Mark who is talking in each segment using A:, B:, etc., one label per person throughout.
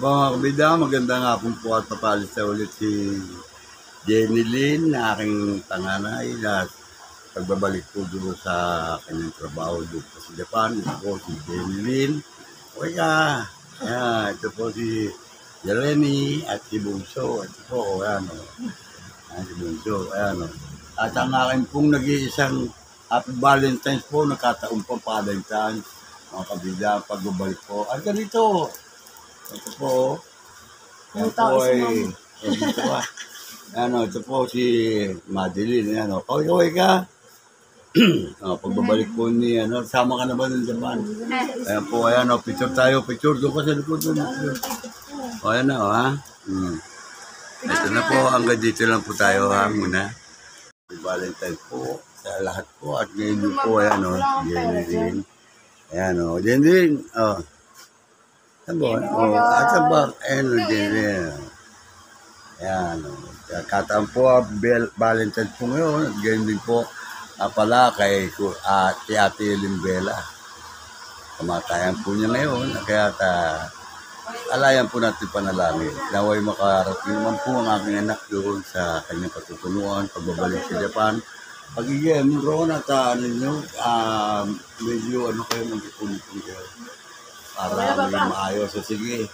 A: Apo mga kabida, magandang hapon po at papalis na ulit si Jenny Lynn na aking panganay na pagbabalik po doon sa kanyang trabaho doon po sa Japan. Ito po si Jenny Lynn. Okay ka. Ayan, ito po si Jeremy at si Bunso. Ito po, ayan o. Ayan si Bunso, ayan o. At ang aking pong nag-iisang Happy Valentine's po, nagkataon po Valentine's. Mga kabida, pagbabalik po. At ganito, ito po, yan po ay, ito po si Madeline, kaway-kaway ka. Pagbabalik po ni, sama ka na ba ng Japan? Ayan po, picture tayo, picture, doon ka sa likod doon. Ayan na, ha? Ito na po, hanggang dito lang po tayo, muna. Valentine po, sa lahat po, at ngayon po, Jenny. Ayan, Jenny, Ayan, kataan po, Valentine po ngayon, ganyan din po, pala kay si Ate Limbela. Kamatayan po niya ngayon, kaya alayan po natin panalangin. Naway makarating naman po ang aking anak doon sa kanyang patutunguhan, pagbabalik sa Japan. Pag-igyan, roon at medyo kayo mag-ipon-ipon kayo. Para may maayos. So, sige.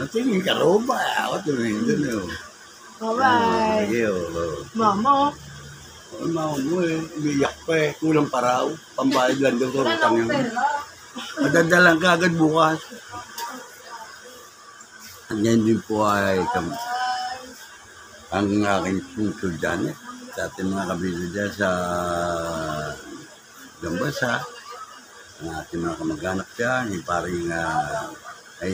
A: Tingin ka ro ba? Ako tuloy doon yun.
B: Bye-bye.
A: Sige,
B: Mama.
A: Mama mo umiyak pa kulang pa raw. Pambayad lang daw sa utang yun. Madadalang ka agad bukas. At ngayon din po ay ang aking puso dyan sa ating mga kabila dyan sa Gambasa. Ang ating mga kamag-anak dyan, yung paring ay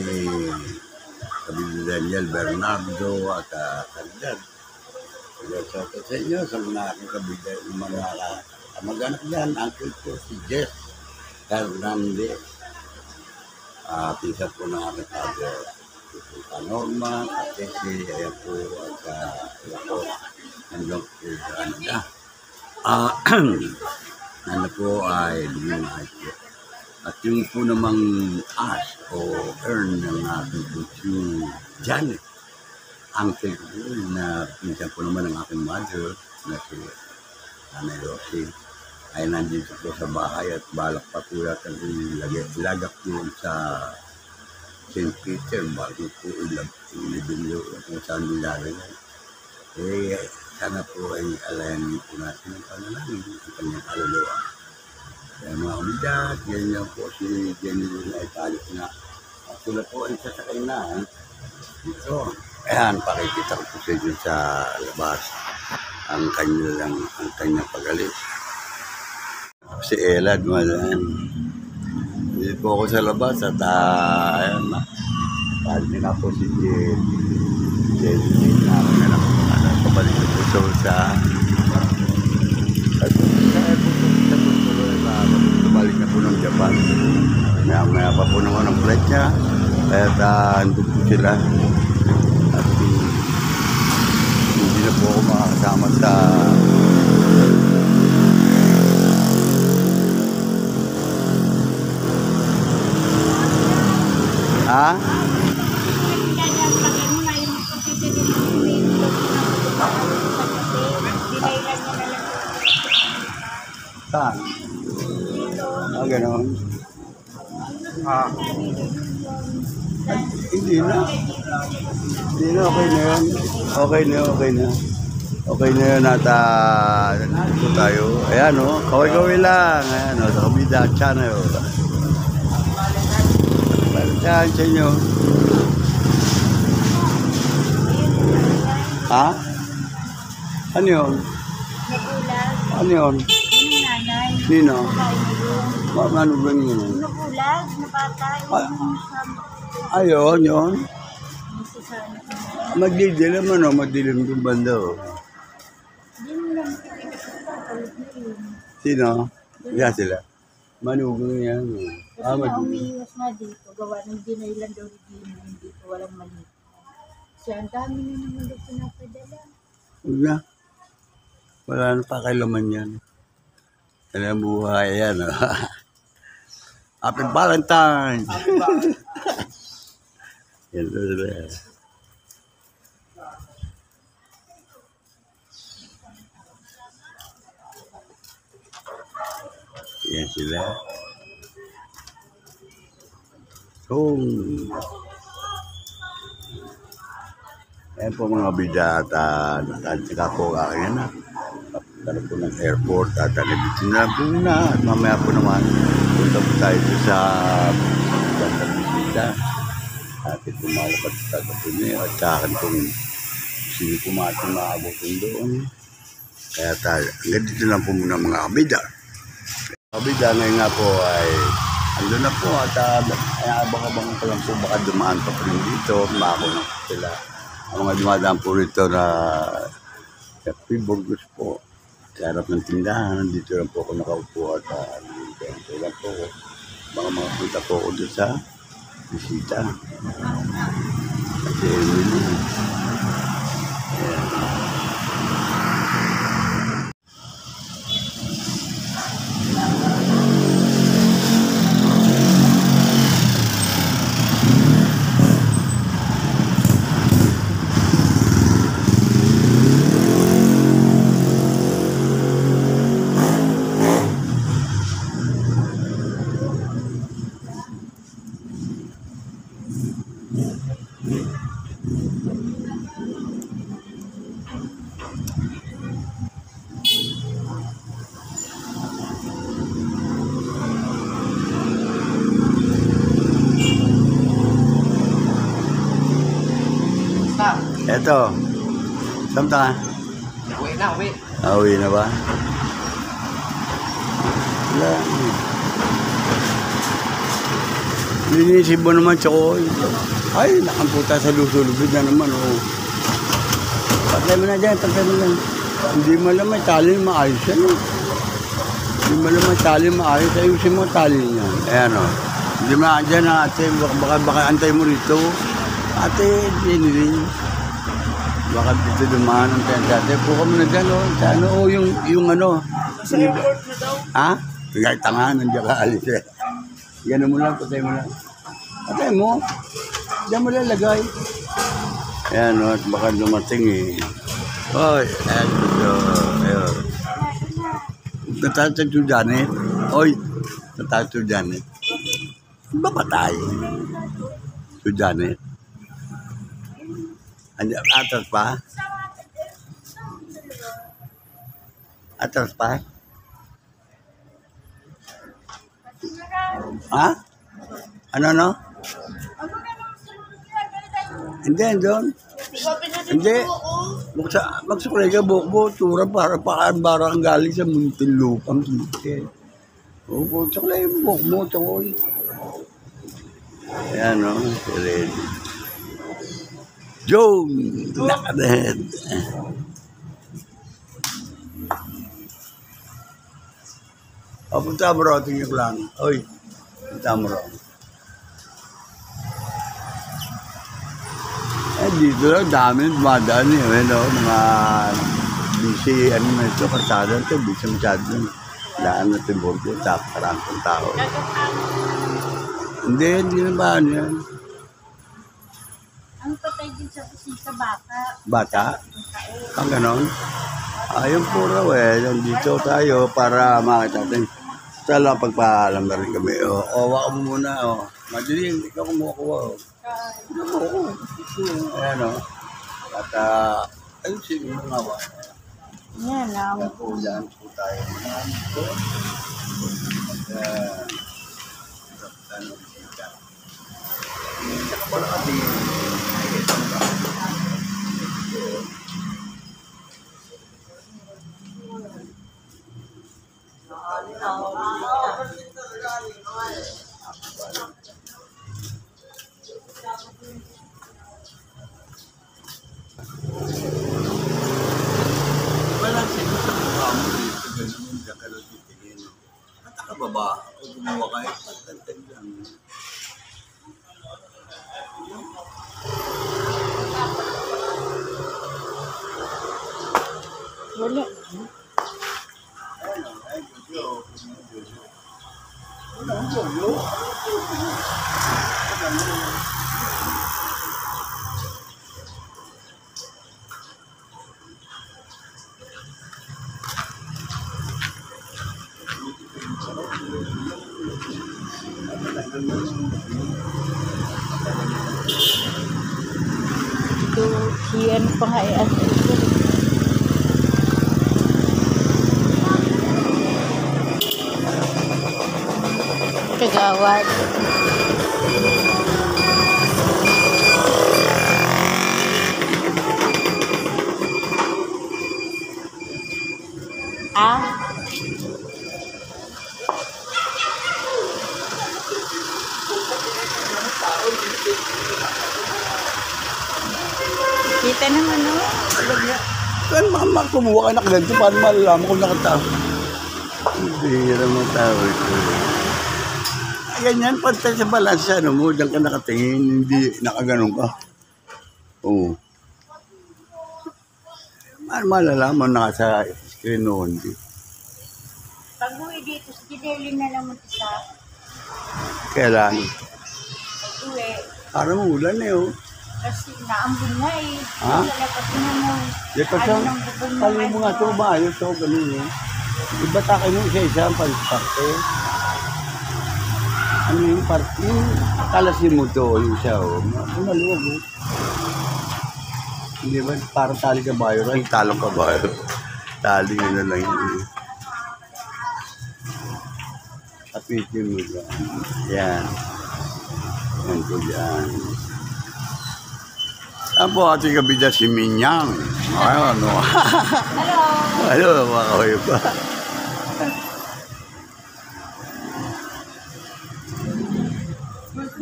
A: kabila Daniel Bernardo at Kagdag. Shout out sa inyo sa mga aking kabila, yung mga kamag-anak dyan, uncle ko si Jess Hernandez. Pinsan po ng aking father. Norma, Katesi, ayan po, at ako, nandang po sa Canada. Ano po ay lumimahay po. At yung po namang ask o earn ng aking puso, Janet, uncle ko po, na pinsan po naman ng aking mother, na si Nanay Rosie, ay nandito po sa bahay at balak pa po natin ilagak po sa St. Peter, bago po ilibinyo kung saan nilalagay. Sana po ay alayan po natin ang panalangin, ang kanyang kaluluwa. Kaya mga umidad, ganyan po si Jenny na italit na. Sila po ay sasakay na. Ito, ayan, pakikita ko po sa inyo sa labas ang kanyang pagalit. Si Ella, dumadaan. Hindi po ako sa labas at ayan na. Pali na po si Jenny na ako na lang pabalik na po sa at balik na po ng Japan. Maya pa po naman ang flight niya. Kaya andun po sila. At hindi na po ako makakasama sa Saan? Ganon. Hindi na. Hindi na, okay na yun. Okay na yun at nandito tayo. Ayan kaway-kaway lang. Ayan sa Kabida Channel. Saan sa inyo? Ha? Ano yun? Ano yun? Nino? Ano ba yun?
B: Nagulag, napatay.
A: Ayun, yun. Magdidilim magdilim yung banda. Sino? Yan sila. Manugang yan.
B: Kasi umiiwas na dito. Gawa ng dinailan daw dito. Walang mali. Siya, ang dami na naman daw pinapadala.
A: Huwag na. Wala na pa kailaman yan. Kaya buhay yan. Happy Valentine's! Yan sila. Yan sila. So, ayan po mga bida at nakasika po akin na. Papunta po ng airport at nandito na po na. At mamaya po naman, punta po tayo sa bandang bisita. At ito malapad sa tagatun at sa akin kung sino pumatong maabutin doon. Kaya tayo, hanggang dito lang po muna mga kabida. Kabida ngayon nga po ay ando na po at abang-abang pa lang po baka dumaan pa po rin dito. Mako na po sila. Ang mga dumadaan po rito na Cafe Burgos po. Sa harap ng tindahan, nandito lang po ako nakaupo at nandito lang po ako. Baka makapunta po ako doon sa bisita. Kasi eto, samta ka?
C: Uwi na, uwi.
A: Uwi na ba? Wala. Linisip mo naman, Chokoy. Ay, nakamputa sa lusulubid na naman, oh. Patay mo na dyan, patay mo na. Hindi mo alam, may tali maayos yan, oh. Hindi mo alam, may tali maayos. Ayusin mo tali niya. Ayan, oh. Hindi mo na dyan, ate. Baka antay mo rito. Ate, hindi rin. Baka dito dumaan ang tayo dati. Puka mo na dyan, oh. Sa ano, oh, yung ano.
C: Sa airport na daw.
A: Ha? Kahit tanga, nandiyan ka alis eh. Yan mo lang, patay mo lang. Patay mo. Diyan mo lang lagay. Ayan, oh, at baka dumating eh. Oy, ayan dito. Ayun. Natatag to Janet. Oy, natatag to Janet. Ba patay? To Janet. Atras pa? Atras pa? Ha? Ano? Hindi, doon. Hindi. Magsukulay ka, buhok tura para kang galing sa Muntinlupang. Oo, sukulay yung buhok mo, tsakoy. Ayan, no? Ready. Joe! Nakadead. O, punta mo rin, tingin ko lang. Oy, punta mo rin. Dito lang, dami dumadaan eh. Ano, mga busy, ano na ito, karsada ito, busy masyado. Daan na Timburgo, tapos karantong tao. Hindi na ba ano yan?
B: Ang patay din sa bisita bata.
A: Bata? Ang ganon? Ayun puro eh, nandito tayo para makita natin. Tala pagpaalam na rin kami. O, waka mo muna. Madilim, ikaw kumukuha. Ayan o. At ayun sige mo nga ba?
B: Yan,
A: Ayan po, dyan po tayo. Ito. Ano, sika. Saka pala kasi, wala sino sa mukha mo dito, ganun, diyan ka lang titingin. At nakababa, o gumawa ka, pagtantag lang.
B: wala. Ito, si ano pa nga ano ito. Kagawad. Ah? Kita naman, no?
A: Kan mama kumuha ka na ganito, paano malalaman kung nakatao? Hindi naman tao ito. Ganyan, pantay sa balansa, ano mo, diyan ka nakatingin, hindi nakaganon ka. Oo. Paano malalaman na sa screen noon?
B: Pag uwi dito, sinili na naman isa.
A: Kailan?
B: Pag uwi,
A: Parang ulan eh, oh.
B: kasi naambun na eh.
A: Ha?
B: Dapat na mo.
A: Di pa siya, alam mo nga ito, maayos ako, ganun eh. Iba takin mo isa-isa ang pag-parte. Ano yung parte? Yung kalasin mo to, yung siya, oh. Maluwag, oh. Hindi ba, parang tali kabayo, ay talong kabayo. Tali yun na lang yun. Kapitin mo dyan. Yan. Yan ko dyan. Apo, ating kabida si Minyang. Ano?
B: Hello!
A: Ano, makahoy pa.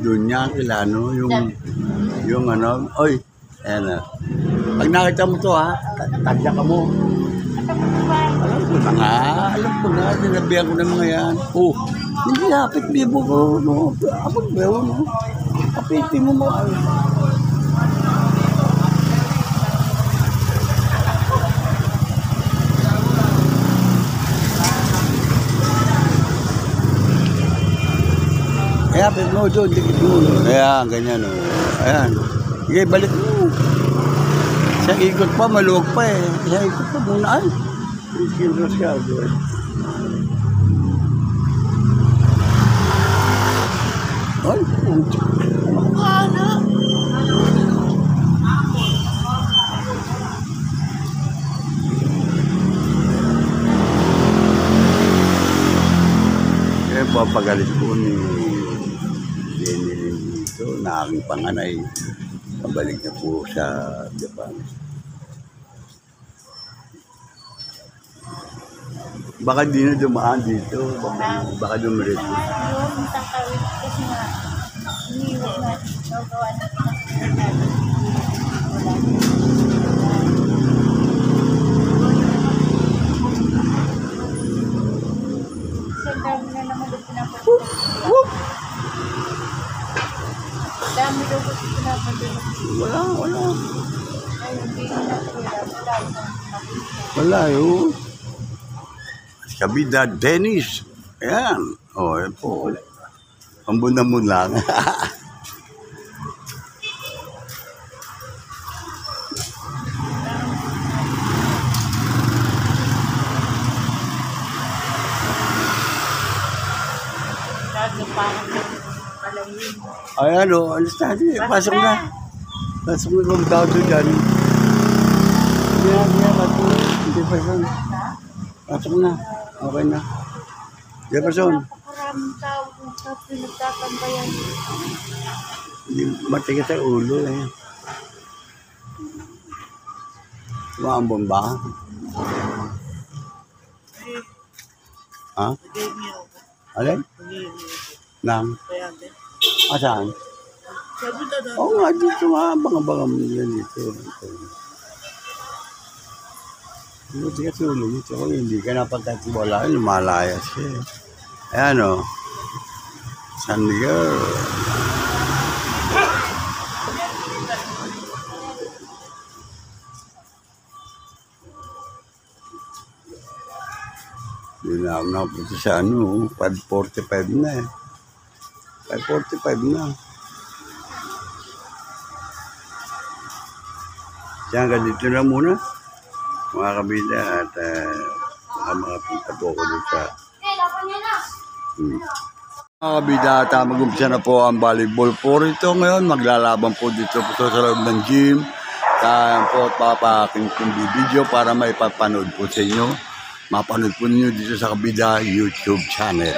A: Doon niya, kilano, yung ano, oy, ayan na. Pag nakita mo to ha, tadya ka mo. Alam ko na, sinabihan ko ng mga yan. Oh, hindi hapit bibo ko, no. Kapag beho, no. Kapitin mo mo. Kaya, pero no, doon, dikit mo. Ayan, ganyan, o. Ayan. Sige, balik mo. Sa ikot pa, maluwag pa eh. Sa ikot pa, muna ay. Iskilos ka, doon. Ay, ano? Eh, papagalit ko ni Jenny dito na aking panganay. Pabalik na po sa Japan. Baka di na dumaan dito. Baka dumiretso.
B: Yung takawid kasi nga, iniwan na dito, gawa na pinakita. Kasi ang dami na naman doon pinapunta. Dami daw kasi pinapunta.
A: Wala.
B: Ay, hindi na wala.
A: Wala yun. Kabida Dennis. Ayan. O, yan po. Pambunamon lang.
B: Lagi parang palayin.
A: Ayan o, alis natin. Pasok na. Pasok na kung tao doon dyan. Yan, pasok na. Hindi pa siya. Pasok na. Okay na. Hindi pa siya.
B: Napakaraming tao kung sa pinagtatambayan.
A: Hindi matigas sa ulo eh. Maambon ba? Ha? Alin? Nang? Asaan? Oo nga, dito nga. Banga-banga mo yan dito. Matigas sa ulo dito. Hindi ka napagkatiwala. Lumalayas siya eh. Ayan o. San Miguel. Yun na ako napunta sa ano, 5:45 na eh. 5:45 na. Diyan, ganito na muna. Mga kabida at makapunta po ako dito sa... Mga kabida at mag-umpisa na po ang volleyball po rito ngayon. Maglalaban po dito po sa loob ng gym. Kaya po at papaking kong video para may papanood po sa inyo. Mapanood po ninyo dito sa kabida YouTube channel.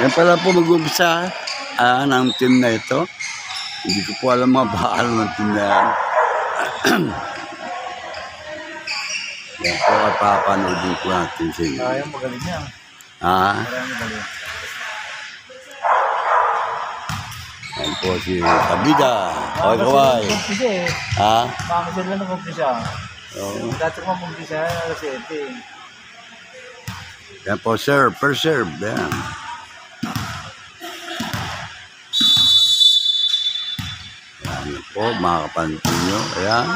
A: Yan pala po mag-umpisa ng team na ito. Hindi ko po alam mga baal ng team na yan. Yan po at papanood din po natin sa inyo.
C: Ayaw, magaling niya.
A: Magaling. Yan po si kabida. Okay, kaway.
C: Baka sila nag-umpisa.
A: Oo.
C: Dati ko mag-umpisa, alas 7.
A: Yan po, serve. Per serve. Yan. Yan po, mga kapansin nyo. Ayan.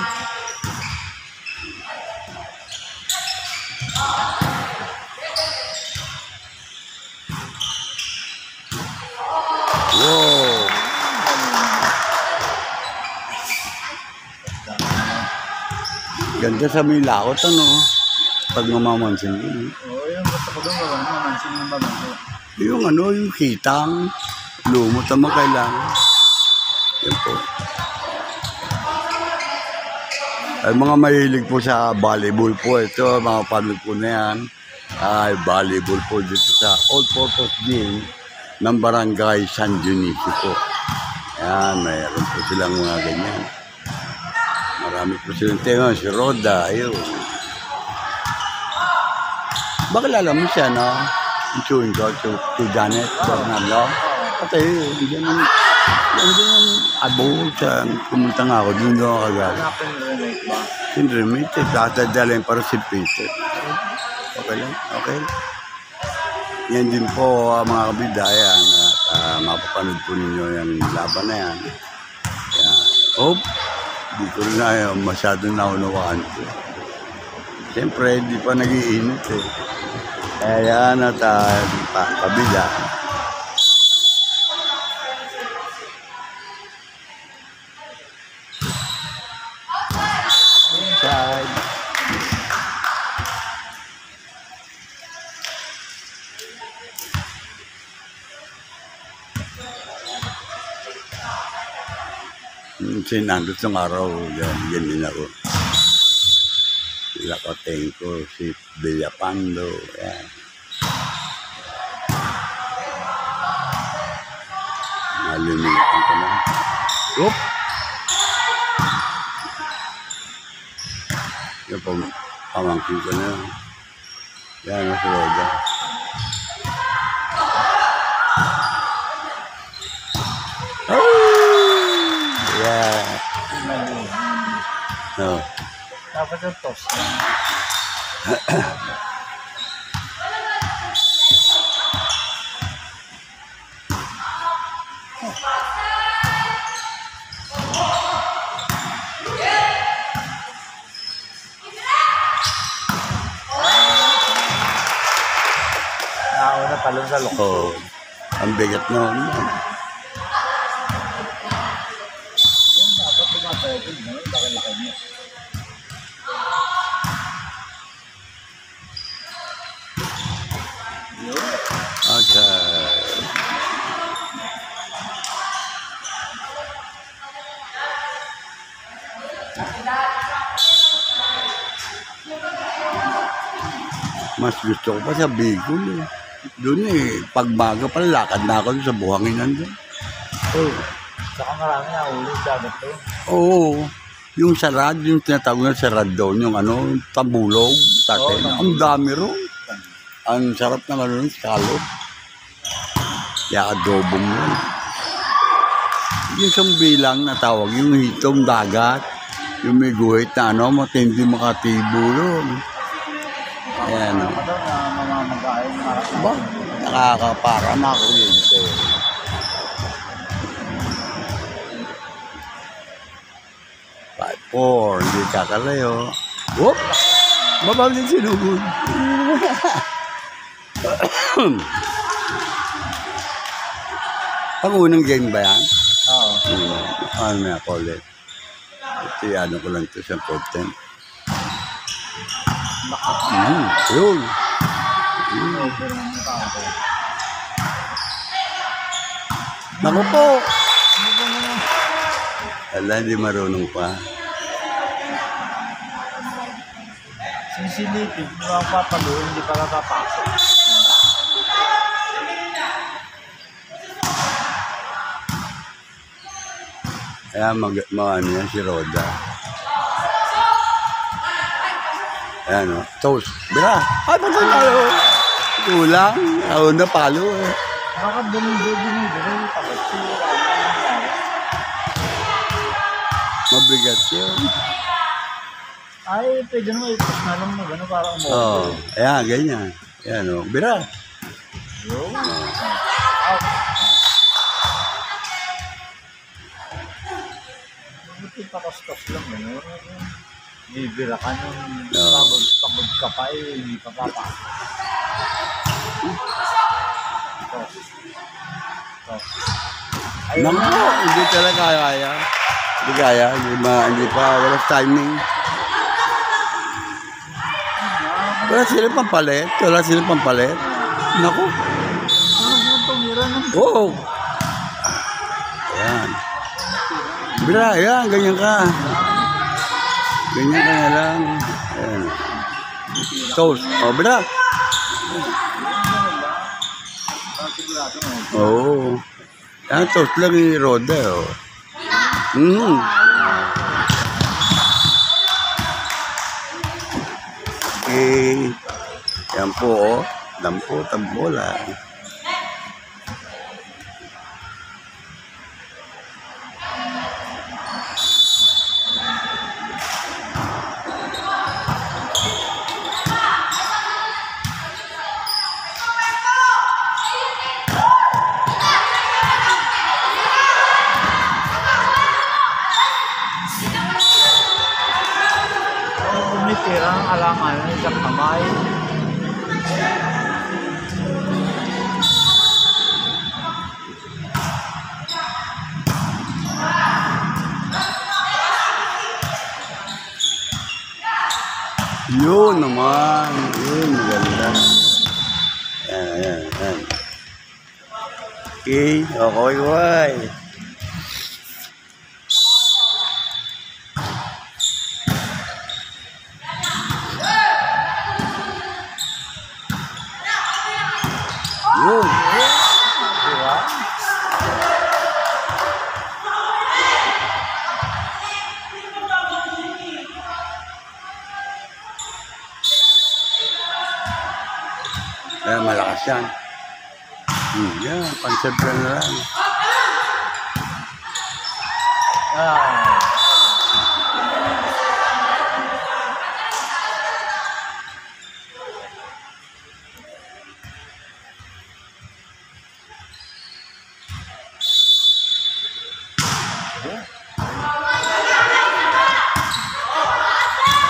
A: Wow! Ganda sa may lakot, ano? Pag mamamansin ko.
C: Oo, yung gusto ko doon, wala naman. Sino yung babago?
A: Yung ano, yung kitang lumot naman kailangan. Yan po. Ay, mga mahilig po sa volleyball po. Ito, mga panood po na yan. Ay, volleyball po dito sa all-purpose gym ng Barangay San Dionisio po. Yan, mayroon po silang mga ganyan. Marami po silang tenga. Si Roda, ayun. Bakilala mo siya, no? Yung si Janet Bernardo. Pati, hindi yung abo siya. Pumunta nga ako, doon ako kagad.
C: Hanapin mo rin ba?
A: Siyempre, may tatadalhin para si Peter. Okay lang, okay. Yan din po mga kabidaya at mapapanood po ninyo yung laban na yan. Yan. Oh, di ko na masyadong naunawaan ko. Siyempre, di pa nag-iinit eh. Kaya yan at kabila. Side. Sinandot ng araw, yan din ako. Sila Katenko, si Villapando, yan. Nalimitan ko na. Oop! Yan po, pamangkin ko na. Yan, nasa Roda. Yeah. No.
C: Dapat yung toss. Nauna talong sa loob.
A: Oh, ang bigat na.
C: Dapat tumatay din, no? Laki-laki niya.
A: Okay. Mas gusto ko pa sa Bicol eh. Doon eh, pagbaga pa, lakad na ako sa buhanginan doon. Oh.
C: Saka marami na ulit dagat doon.
A: Oo. Yung sarad, yung tinatawag na sarad doon, yung ano, tambulog, tatin. Ang dami ron. Ang sarap ng ano, salot. Kaya adobong yun. Yung sambilang na tawag, yung hitong dagat, yung may guhit na ano, matindi makatibo yun. Ayan o.
C: Ano daw na mamamagayin na
A: Ba? Nakakapara na ako yun. 5-4, hindi kakalayo. Whoop! Mabaw din sinugod. Ang unang game ba yan?
C: Oo.
A: Ano na ako ulit? Ito ano ko lang ito sa 410. Yun.
C: Pero ang tao.
A: Naku po. Ala, hindi marunong pa.
C: Sisilipin, hindi ako papaluin, hindi pa napapasok.
A: Kaya ano yan, si Roda. Ayan o, toast. Bira, ay ba't ang talo? Kulang, ako na palo eh.
C: Baka binibigay, tapos siya.
A: Mabigat yun.
C: Ay, pwede naman ipos na lang mag ano para umuwi.
A: Oo, ayan, ganyan. Ayan o, bira.
C: Yun. Buti pa kastos lang yun. Bibira ka nung pagod ka pa eh, hindi pa papasok. Ayun
A: Naku po, hindi talaga kaya. Hindi kaya, hindi pa, wala timing. Wala silang pampalit, wala silang pampalit. Naku,
C: Ano tumira ng
A: oo. Ayan. Bira, ayan, ganyan ka. Ganyan ka na lang. Ayan. Toast. O, bira.
C: sigurado mo?
A: Oo. Ayan, toast lang yung Roda, o. Okay. Yan po, o. Dampo, tambola.
C: Tira ang alangan ng isang kamay.
A: Yun naman. Yun, maganda. Ayan, ayan, ayan. Okay, okay, okay. Yun.
C: Diba?
A: Kaya malakas yan. Yan, pansip ka na lang.
C: Ah.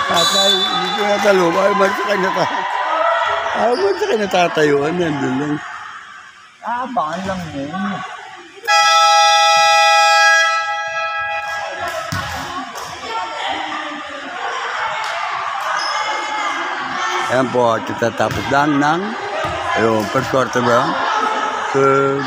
A: Tatay, hindi ko natalo. Ay, man sa kanya ta. Ay, man sa kanya tatayuan. Nandun lang.
C: Abangan lang yun.
A: Ayan po, tatapos lang ng yung first quarter ba? Third.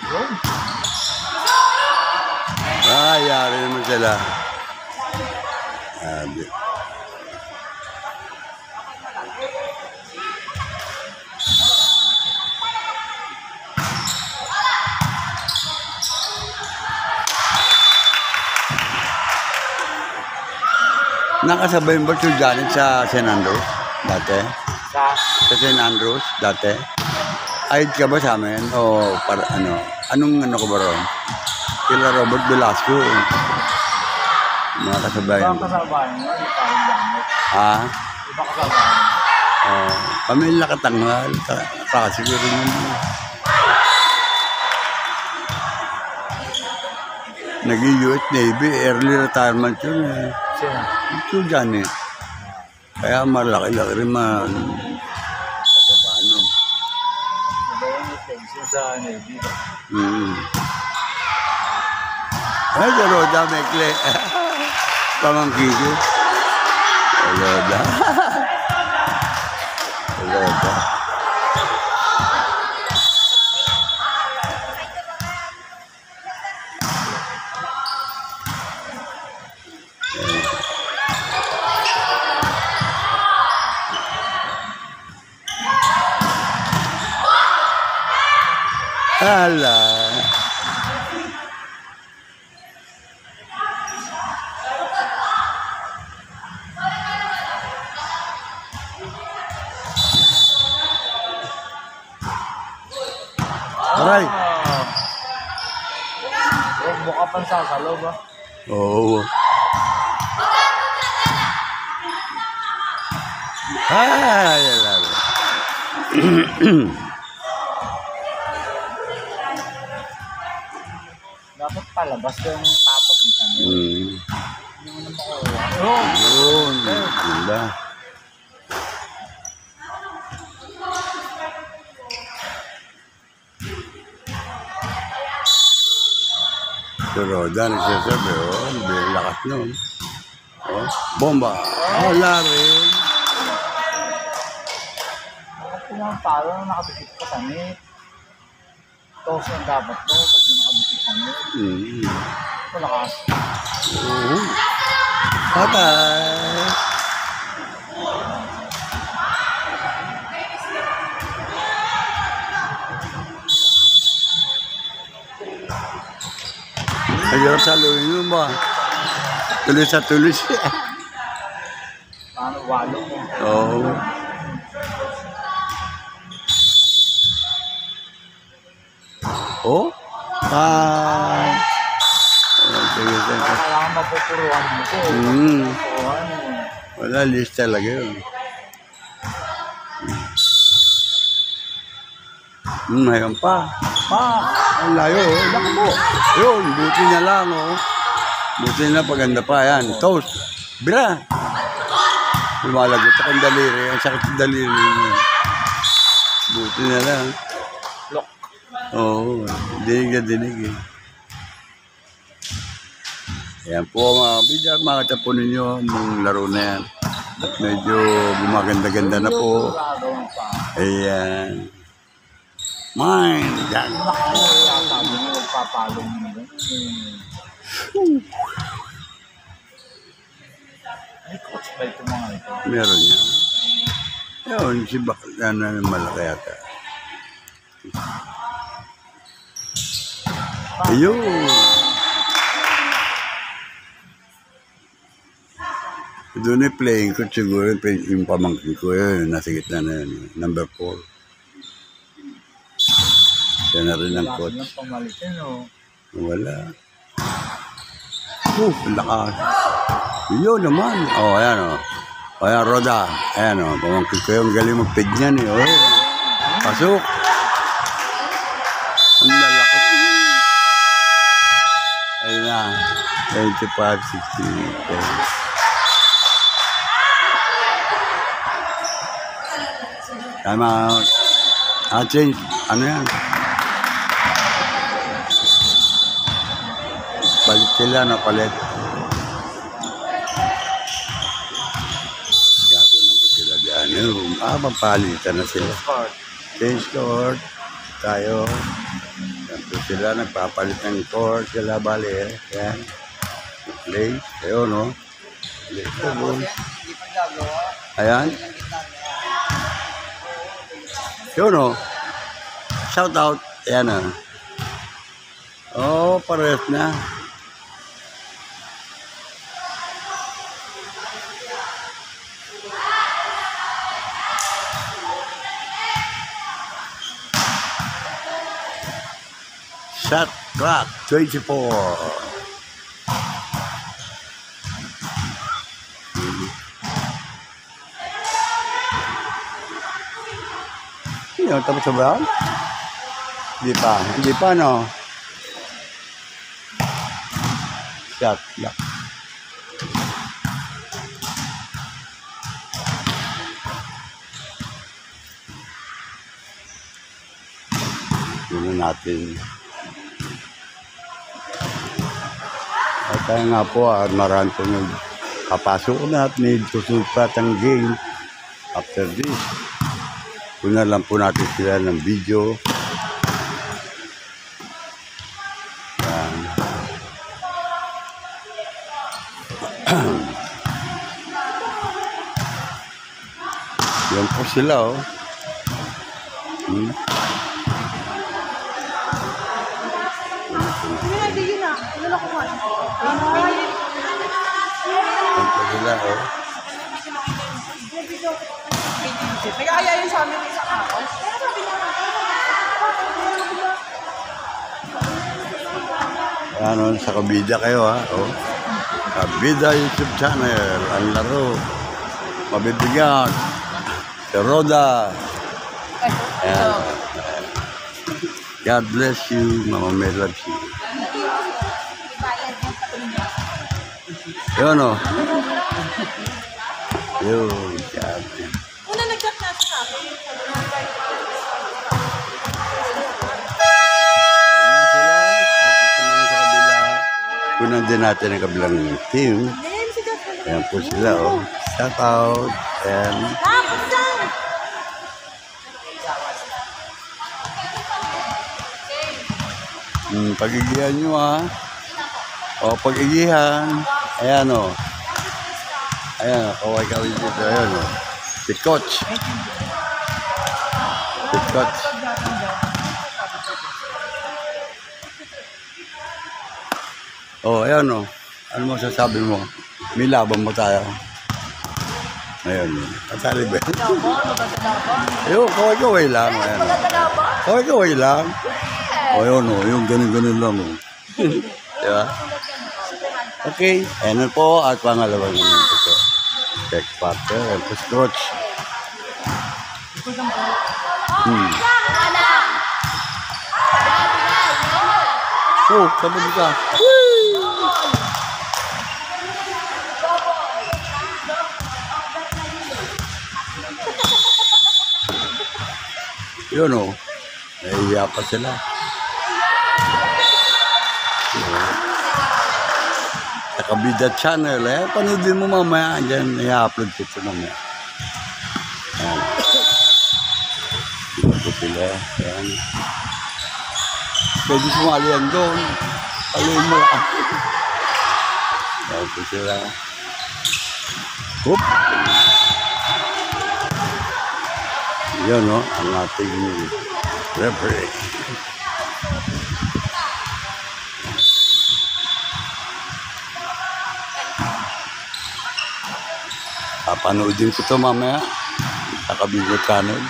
C: Yun.
A: Yari naman sila. Sabi. Nakasabay mo ba si Janet sa St. Andrews dati?
C: Sa
A: Sa St. Andrews dati? Ayad ka ba sa amin? O para ano? Anong ano ko ba ron? Kila Robert Velasco. Mga kasabayan
C: ibang
A: ko.
C: kasabayan mo, yung parang gamit.
A: Ha?
C: Ibang kasabayan mo.
A: Kami nakatanghal. Siguro yun. Naging US Navy, early retirement yun eh.
C: Sino?
A: Ito dyan eh. Kaya malaki-laki rin man. Paano?
C: Iba yung pension sa Navy.
A: Ay, Roda, Mekle. Pamangkin ko. Roda. Roda. Hala. Aray.
C: Huwag mo ka pang sasalo ba?
A: Oo. Ay, lalo.
C: Dapat palabas ko yung papapunta mo. Hindi mo na makuha.
A: Yun. Ganda. Si Roda, nagsasabi, may lakas nun. Bomba. Wala rin.
C: Pumapalo na nakabikit ka sanit. Toss ang dapat mo pag nakabikit sanit. Malakas.
A: Oo. Patay. Ayun, saluhin mo ba? Tuloy sa tuloy siya.
C: Paano walo mo?
A: Oo. Oh? Sige, sige.
C: Kailangan mapupuruan mo ko. Mapupuruan mo.
A: Wala, list talaga yun. Mayroon pa. Ang layo, Laki mo. Yun, buti na lang, Buti na paganda pa, yan. Toast. Bira. Lumalagot akong daliri. Ang sakit ng daliri. Buti na lang.
C: Lock.
A: Oo, dinig na dinig eh. Ayan po mga bidya, mga tapo ninyo ng laro na yan. At medyo gumaganda-ganda na po.
C: Gagawin pa.
A: Ayan. Mine, yan.
C: Naku, yata mo na magpapalong mo na. Ay, coach ba ito mga ito?
A: Meron yan. Yun, si Bakla na malaki yata. Ayun. Doon ay playing ko siguro yung pamangkin ko yun. Nasa gitna na yun. Number 4. Siya na rin ang coach.
C: Wala silang pamalitin,
A: Wala. Lakas. Yun naman. Ayan Ayan, Roda. Ayan pamangkin ko yung galing mag-pig niyan Pasok. Ang lalaki. Ayun na. 25, 60. Time out. Change. Ano yan? Balik sila, palit. Gagawin ko sila dyan. Mapalitan na sila. Change court. Tayo. Ganito sila, nagpapalit ng court. Sila bali Yan. Play. Ayun, Play ko, Ayan. Yun, Shout out. Ayan, parehas na. Shot Clock 24. Yun, tapos sa brown? Hindi pa, no? Shot Clock. Yun natin. At tayo nga po, marami po papasok na at may susunod pa tayong game after this. Kuna lang po natin sila ng video. Yan. Yan po sila, oh. Yan po sila, oh.
D: Nag-aaya yun sa amin sa ako.
A: Ano, sa Kabida kayo, ha? Oh. Kabida YouTube channel. Ang laro. Mabibigat. Si Roda. Ayan. God bless you. Mama May loves you. Yun, oh. Yun. God.
D: Una nag-chat na sa akin.
A: Kunan din natin ang kabilang team. Ayan po sila, oh. Shout out. And pag-igihan nyo, ha. O, pag-igihan. Ayan, oh. Ayan, kaway-kaway dito. Ayan, oh. Si Coach. Si Coach. Oh, ayan, oh. Ano mo sasabi mo? May laban mo tayo. Ayun. Kasali ba? Ayun, kaway-kaway lang. Ayan, oh. Kaway-kaway lang. O, yun, oh. Yung ganun-ganun lang, oh. Diba? Okay. Ayan po. At pangalawang naman ito. Check partner. Ayan po si Coach. Oh, sabag ka. Yun, oh. Nahiya pa sila. Sa Kabida channel, eh. Panoodin mo mamaya. Diyan, i-upload ko ito mamaya. Ayan. Dito po sila. Ayan. Pwede sumali yan doon. Paluin mo lang. Ayan po sila. Hoop! Yan, no? Ang ating referee. Papanoodin ko ito mamaya sa Kabida channel.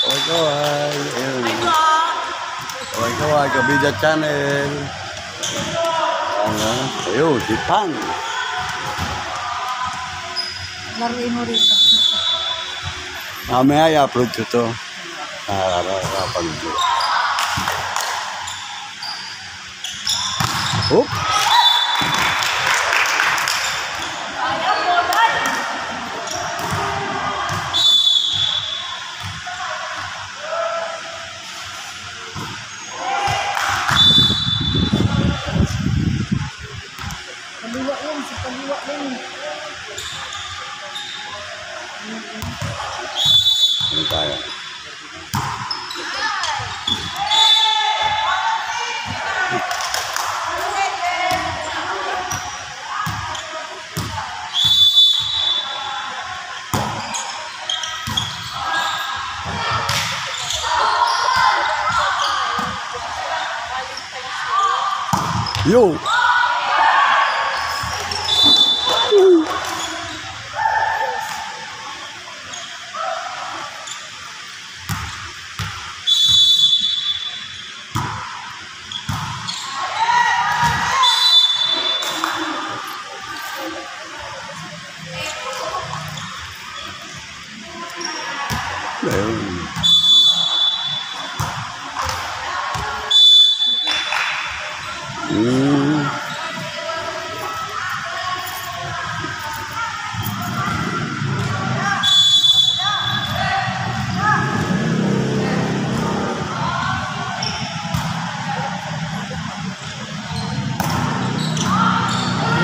A: Kaway-kaway. Ayun. Kaway-kaway. Kabida channel. Ayun, si Pang.
B: Laruin mo rito.
A: Mamaya i-upload ko ito. Nakakapag-video. Oop!
B: Kaliwa yan, sa kaliwa yan.
A: Ano tayo? Yo! Ayun.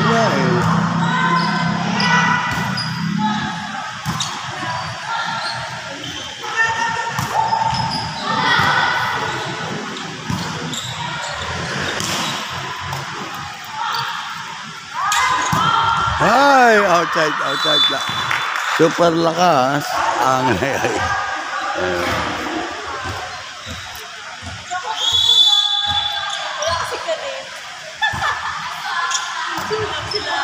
A: Wala eh. Ay, outside na. Super lakas. Ang ay.
D: Kasi galit. Sila.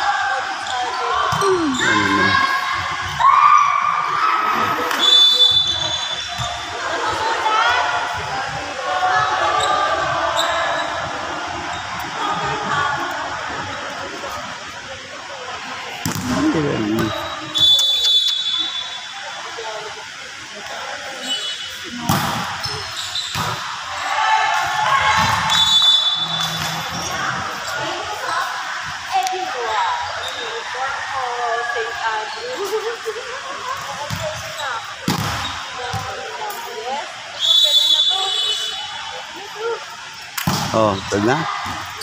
A: Oh, pwede na?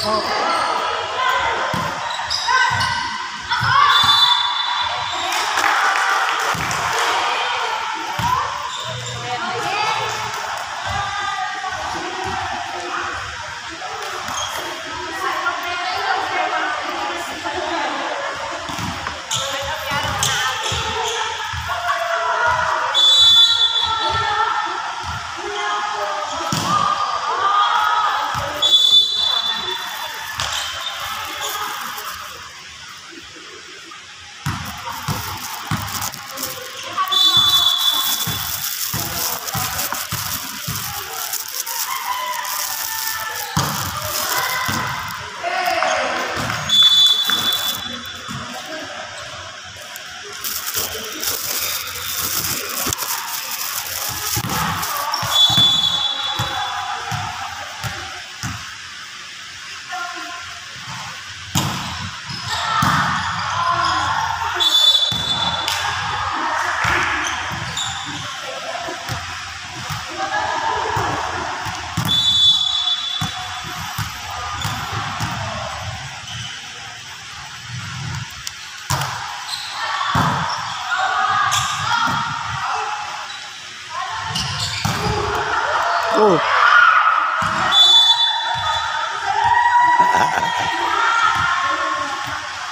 A: Oh.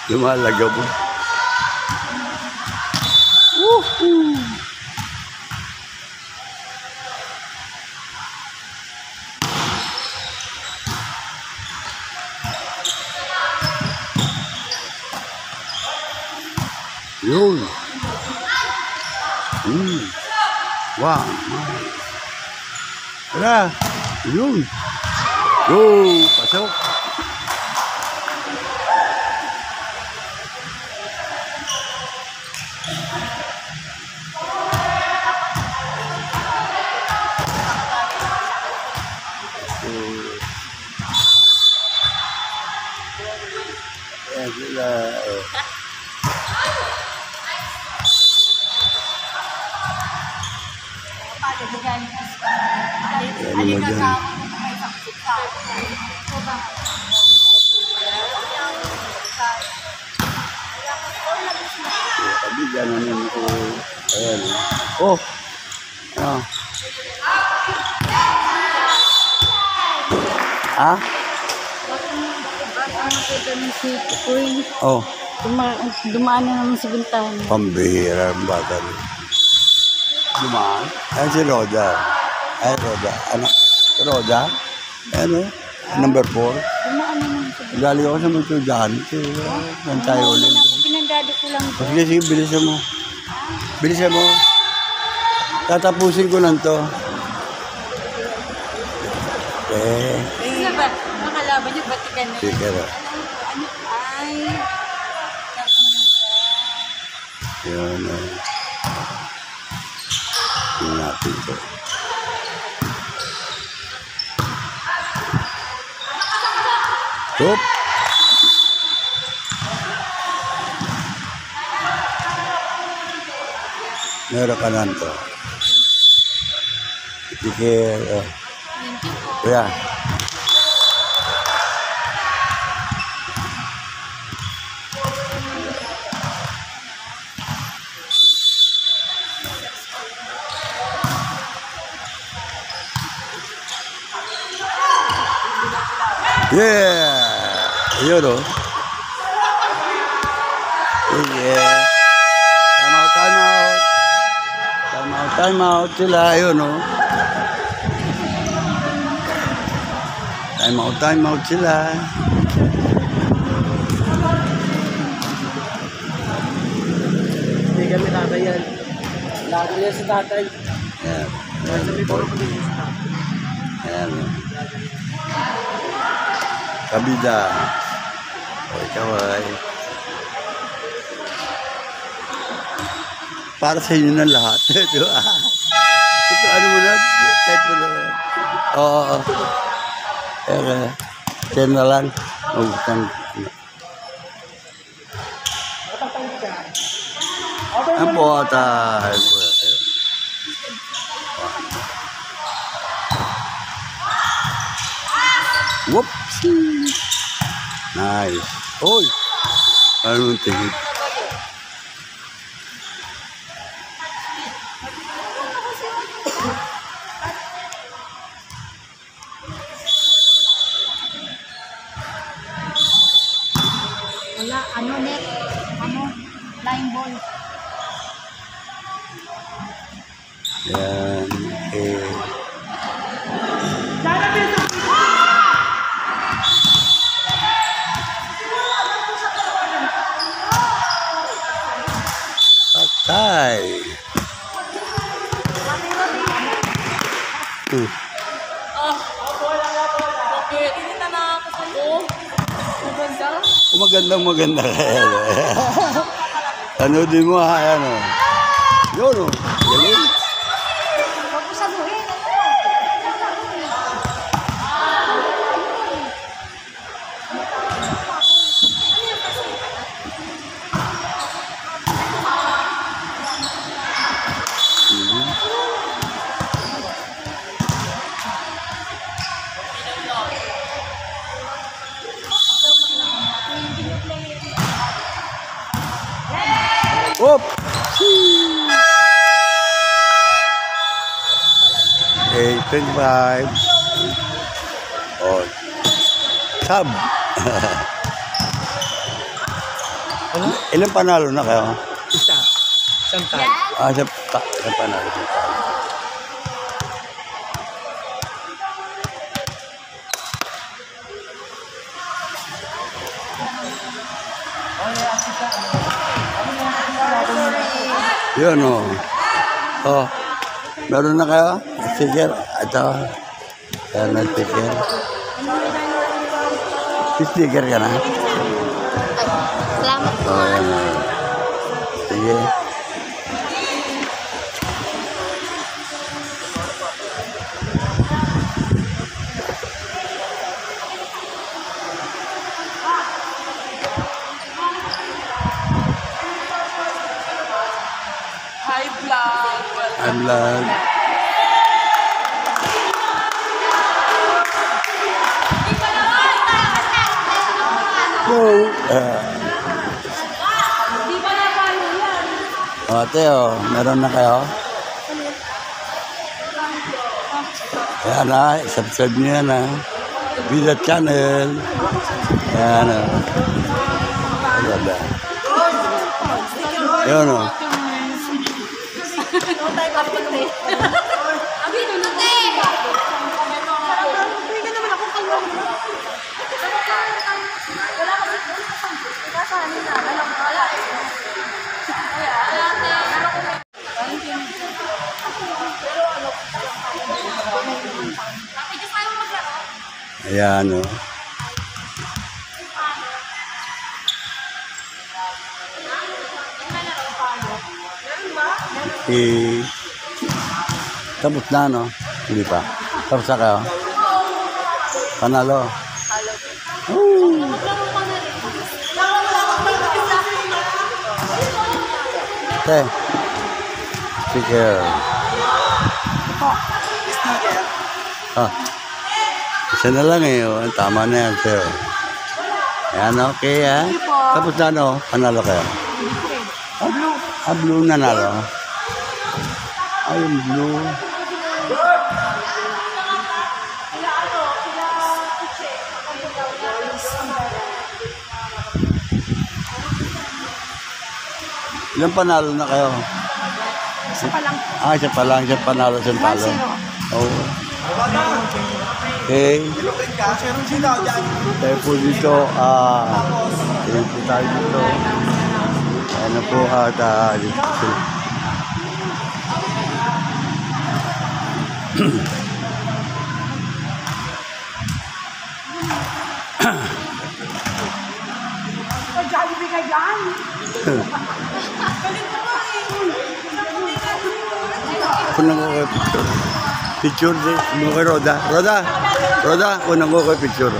A: Lumalaga mo. Yun. Wow. Tara. Yun. Go. Pasok. Ayan sila. Ano mo dyan? Kabigyan na naman ko. Ayan. Oh! Ah. Ah?
B: Nakita ng si Queen.
A: Oh.
B: Dumaan na naman sa bintana.
A: Pambihira ang bata rin. Dumaan? Ayan si Roda. Ay, Roda. Ano? Roda? Ano? Number 4.
B: Dumaan naman sa
A: Galing ako sa mga dyan. Saan tayo ulit?
B: Pinandado ko lang to.
A: Sige, sige, bilisan mo. Bilisan mo. Tatapusin ko lang to. Okay.
B: Ano ba? Makalaban yung Vatican na
A: Sige.
B: Ano ay...
A: Yun. Tingnan natin to. Oop. Meron ka lang to. Sige. Kuya. Yeah! Yun o. Yeah. Time out, time out. Time out, time out sila. Yun o. Time out sila.
C: Hindi kami tatay yan. Lagi niya sa tatay.
A: Yan.
C: Sabi ko rin kami sa tatay.
A: Ayan o. Kabida. Ay, kaway. Para sa inyo ng lahat. Di ba? Ito, ano mo na? Type mo na. Oo. Share na lang. Ang buhata. Whoops! Nice. Oy! Anong tingin?
B: Wala, ano net? Ano? Line ball.
A: Yan. Okay. Patay.
D: Bakit? Hindi na nakakasalo. Maganda.
A: Magandang kaya. Ano din mo ha? Ano? Yun o. Galing.
B: Huwag mo saluhin.
A: Whoop! Okay, 25. Oh. Sab.
C: Ano?
A: Ilang panalo na kayo?
C: Isa. Isang tayo.
A: Sa panalo. Yun o. Oh. Meron na kayo? Sticker. Ito. Ayan na sticker. Sticker ka na?
B: Salamat po.
A: Oh, ayan na. Sige.
D: Hi, vlog.
A: I'm vlog. Go! Ate, oh, meron na kayo? Ayan na, subscribe nyo yan ha. Vida Channel. Ayan o. Agada. Ayan o. Ayan, o. Tapos na, no? Hindi pa. Tapos na kayo? Panalo. Okay. Sticker. Ah. Isa na lang eh. Oh. Tama na yan, sir. Ayan, okay, ha? Tapos na, no? Panalo kayo. Blue nanalo. Yung blue. Ilang panalo na kayo?
B: Isa pa lang.
A: Isa pa lang. Isa panalo, isang talo. Oo. Okay. Tayo po dito. Tayo po tayo dito. Ano po dito sila.
B: Jollibee ka dyan.
A: Kunang ko kayo picture. Picture din. Kunang ko Roda. Roda, kunang ko kayo picture.